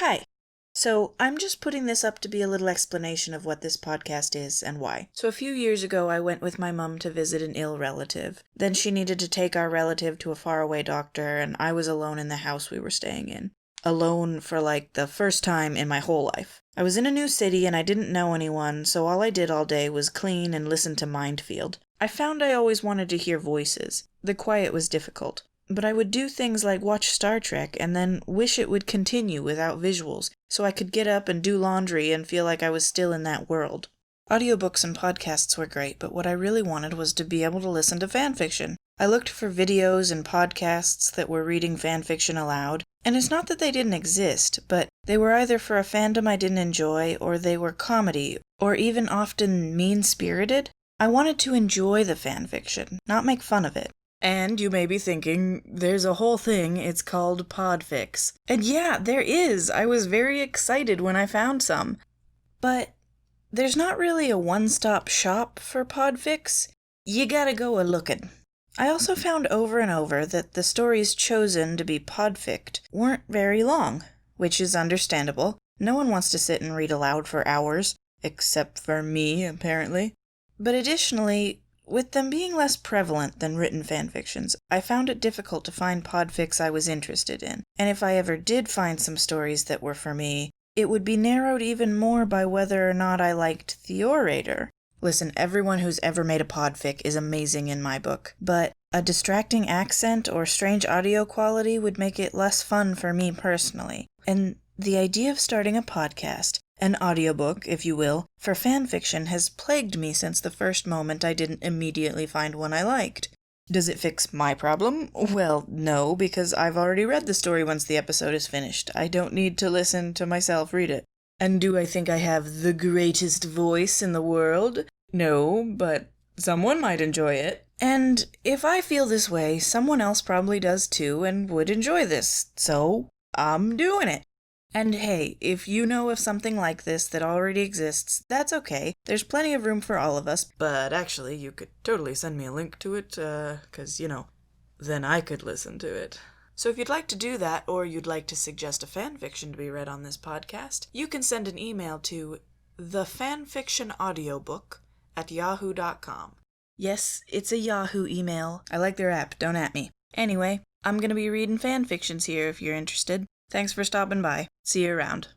Hi. So I'm just putting this up to be a little explanation of what this podcast is and why. So a few years ago, I went with my mom to visit an ill relative. Then she needed to take our relative to a faraway doctor, and I was alone in the house we were staying in. Alone for like the first time in my whole life. I was in a new city and I didn't know anyone, so all I did all day was clean and listen to Mindfield. I found I always wanted to hear voices. The quiet was difficult. But I would do things like watch Star Trek and then wish it would continue without visuals, so I could get up and do laundry and feel like I was still in that world. Audiobooks and podcasts were great, but what I really wanted was to be able to listen to fanfiction. I looked for videos and podcasts that were reading fanfiction aloud, and it's not that they didn't exist, but they were either for a fandom I didn't enjoy, or they were comedy, or even often mean-spirited. I wanted to enjoy the fanfiction, not make fun of it. And you may be thinking, there's a whole thing, it's called Podfix. And yeah, there is! I was very excited when I found some. But there's not really a one-stop shop for Podfix. You gotta go a-lookin'. I also found over and over that the stories chosen to be podficked weren't very long, which is understandable. No one wants to sit and read aloud for hours, except for me, apparently. But additionally, with them being less prevalent than written fanfictions, I found it difficult to find podfics I was interested in, and if I ever did find some stories that were for me, it would be narrowed even more by whether or not I liked the orator. Listen, everyone who's ever made a podfic is amazing in my book, but a distracting accent or strange audio quality would make it less fun for me personally. And the idea of starting a podcast, an audiobook, if you will, for fanfiction has plagued me since the first moment I didn't immediately find one I liked. Does it fix my problem? Well, no, because I've already read the story once the episode is finished. I don't need to listen to myself read it. And do I think I have the greatest voice in the world? No, but someone might enjoy it. And if I feel this way, someone else probably does too and would enjoy this, so I'm doing it. And hey, if you know of something like this that already exists, that's okay. There's plenty of room for all of us, but actually you could totally send me a link to it, 'cause, then I could listen to it. So if you'd like to do that, or you'd like to suggest a fanfiction to be read on this podcast, you can send an email to thefanfictionaudiobook@yahoo.com. Yes, it's a Yahoo email. I like their app, don't at me. Anyway, I'm gonna be reading fanfictions here if you're interested. Thanks for stopping by. See you around.